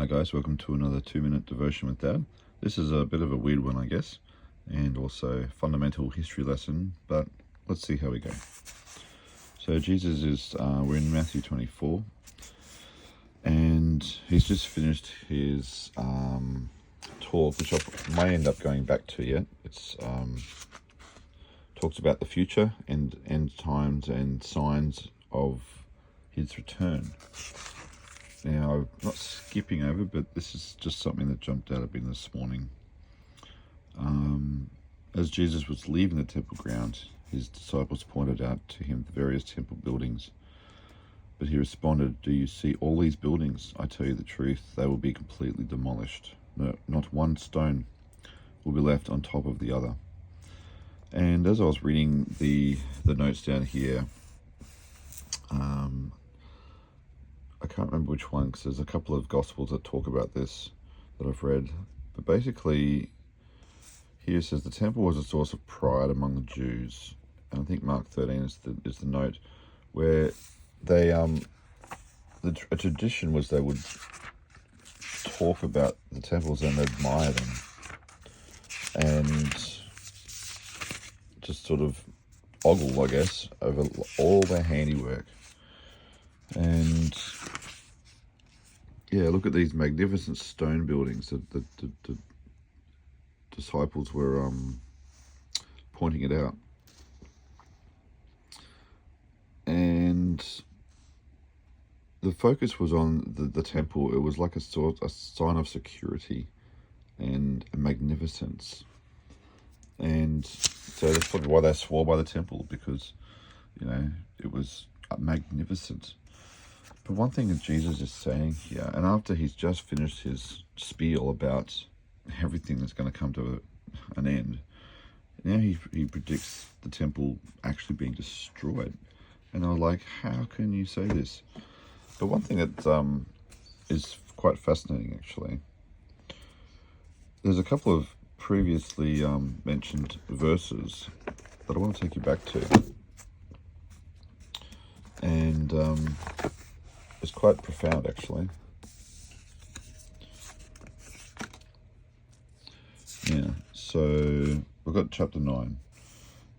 Hi guys, welcome to another 2-minute devotion with Dad. This is a bit of a weird one, I guess, and also fundamental history lesson, but let's see how we go. So Jesus is, we're in Matthew 24, and he's just finished his talk, which I may end up going back to yet. It's talks about the future and end times and signs of his return. Now, I'm not skipping over, but this is just something that jumped out at me this morning. As Jesus was leaving the temple ground, his disciples pointed out to him the various temple buildings. But he responded, "Do you see all these buildings? I tell you the truth, they will be completely demolished. No, not one stone will be left on top of the other." And as I was reading the notes down here, I can't remember which one, because there's a couple of Gospels that talk about this that I've read. But basically, here it says the temple was a source of pride among the Jews. And I think Mark 13 is the note where they, a tradition was they would talk about the temples and admire them. And just sort of ogle, I guess, over all their handiwork. And yeah, look at these magnificent stone buildings that the disciples were pointing it out. And the focus was on the temple. It was like a sign of security and magnificence. And so that's probably why they swore by the temple, because, you know, it was magnificent. But one thing that Jesus is saying here, and after he's just finished his spiel about everything that's going to come to an end, now he predicts the temple actually being destroyed. And I was like, how can you say this? But one thing that is quite fascinating, actually, there's a couple of previously mentioned verses that I want to take you back to. And it's quite profound, actually. Yeah, so we've got chapter 9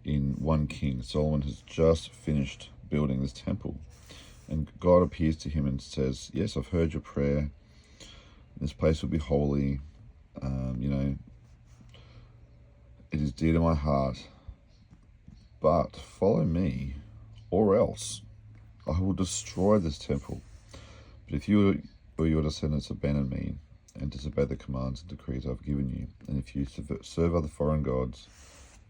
in 1 King. Solomon has just finished building this temple, and God appears to him and says, "Yes, I've heard your prayer. This place will be holy. It is dear to my heart. But follow me, or else I will destroy this temple. But if you or your descendants abandon me and disobey the commands and decrees I've given you, and if you serve other foreign gods,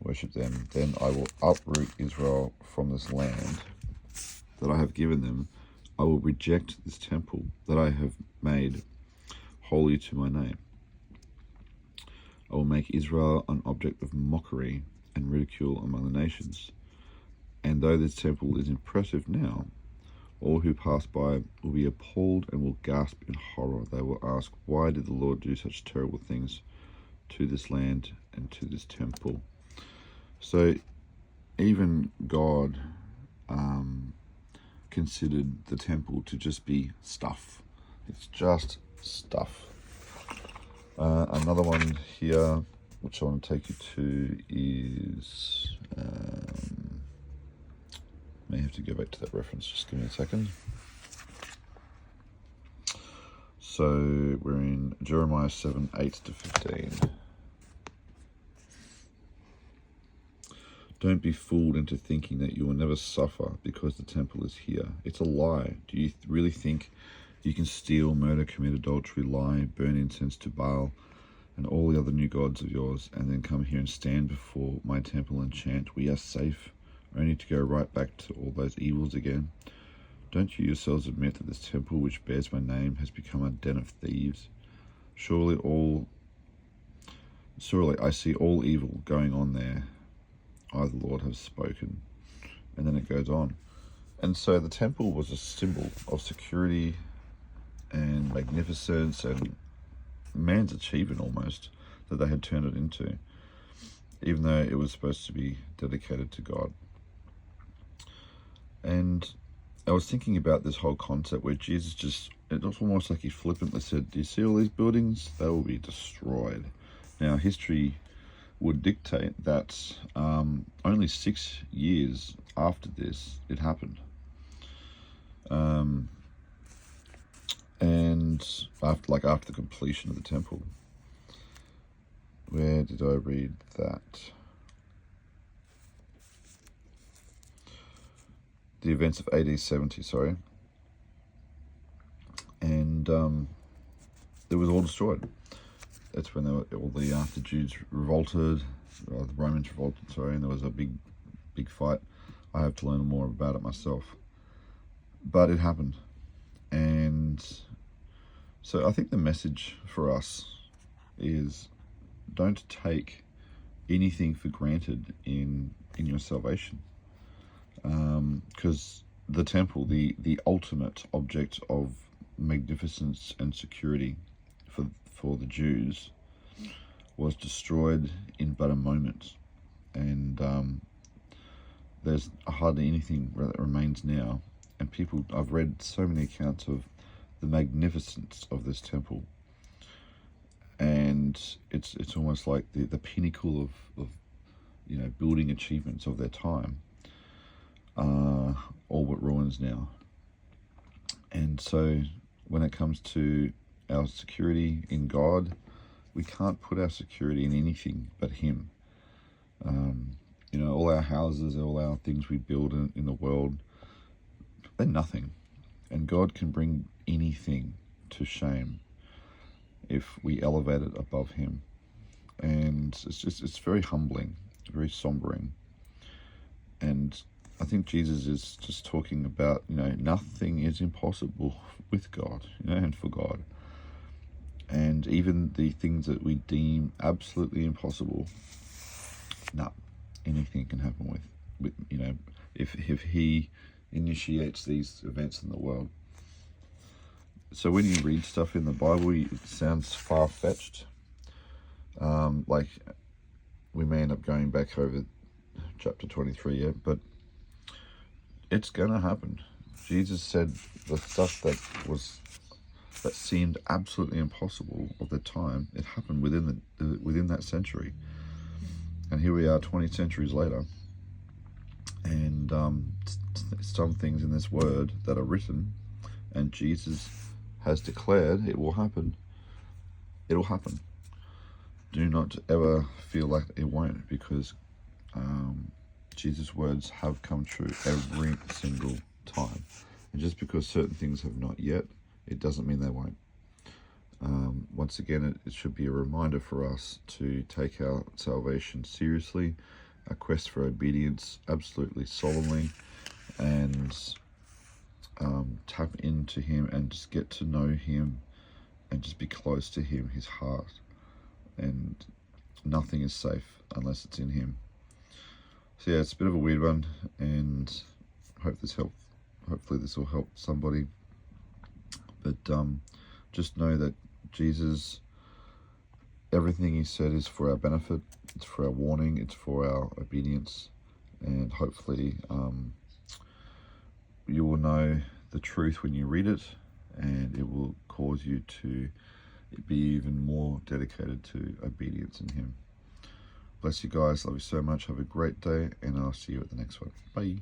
worship them, then I will uproot Israel from this land that I have given them. I will reject this temple that I have made holy to my name. I will make Israel an object of mockery and ridicule among the nations. And though this temple is impressive now, all who pass by will be appalled and will gasp in horror. They will ask, why did the Lord do such terrible things to this land and to this temple?" So even God considered the temple to just be stuff. It's just stuff. Another one here, which I want to take you to, is... may have to go back to that reference, just give me a second. So we're in Jeremiah 7, 8-15. "Don't be fooled into thinking that you will never suffer because the temple is here. It's a lie. Do you really think you can steal, murder, commit adultery, lie, burn incense to Baal and all the other new gods of yours, and then come here and stand before my temple and chant, 'We are safe,' only to go right back to all those evils again? Don't you yourselves admit that this temple which bears my name has become a den of thieves? Surely I see all evil going on there. I, the Lord, have spoken." And then it goes on. And so the temple was a symbol of security and magnificence and man's achievement almost that they had turned it into, even though it was supposed to be dedicated to God. And I was thinking about this whole concept where Jesus just it's almost like he flippantly said, do you see all these buildings? They will be destroyed. Now, history would dictate that only 6 years after this, it happened. And after the completion of the temple. Where did I read that? The events of AD 70, sorry. And it was all destroyed. That's when all the Jews revolted, the Romans revolted, sorry, and there was a big fight. I have to learn more about it myself. But it happened. And so I think the message for us is, don't take anything for granted in your salvation. Because the temple, the ultimate object of magnificence and security for the Jews, was destroyed in but a moment. And there's hardly anything that remains now. And I've read so many accounts of the magnificence of this temple. And it's almost like the pinnacle of building achievements of their time, all but ruins now. And so when it comes to our security in God, we can't put our security in anything but Him. All our houses, all our things we build in the world, they're nothing. And God can bring anything to shame if we elevate it above Him. And it's very humbling, very sombering. And I think Jesus is just talking about, nothing is impossible with God, and for God. And even the things that we deem absolutely impossible, anything can happen with if He initiates these events in the world. So when you read stuff in the Bible, it sounds far-fetched. Like we may end up going back over chapter 23 yet, but it's going to happen. Jesus said the stuff that seemed absolutely impossible of the time, it happened within that century. And here we are 20 centuries later. And some things in this word that are written, and Jesus has declared it will happen. It'll happen. Do not ever feel like it won't, because Jesus' words have come true every single time. And just because certain things have not yet, it doesn't mean they won't. Once again, it should be a reminder for us to take our salvation seriously, our quest for obedience absolutely solemnly, and tap into Him and just get to know Him and just be close to Him, His heart. And nothing is safe unless it's in Him. So yeah, it's a bit of a weird one, and hopefully this will help somebody. But just know that Jesus, everything He said is for our benefit, it's for our warning, it's for our obedience, and hopefully you will know the truth when you read it, and it will cause you to be even more dedicated to obedience in Him. Bless you guys, love you so much, have a great day, and I'll see you at the next one. Bye.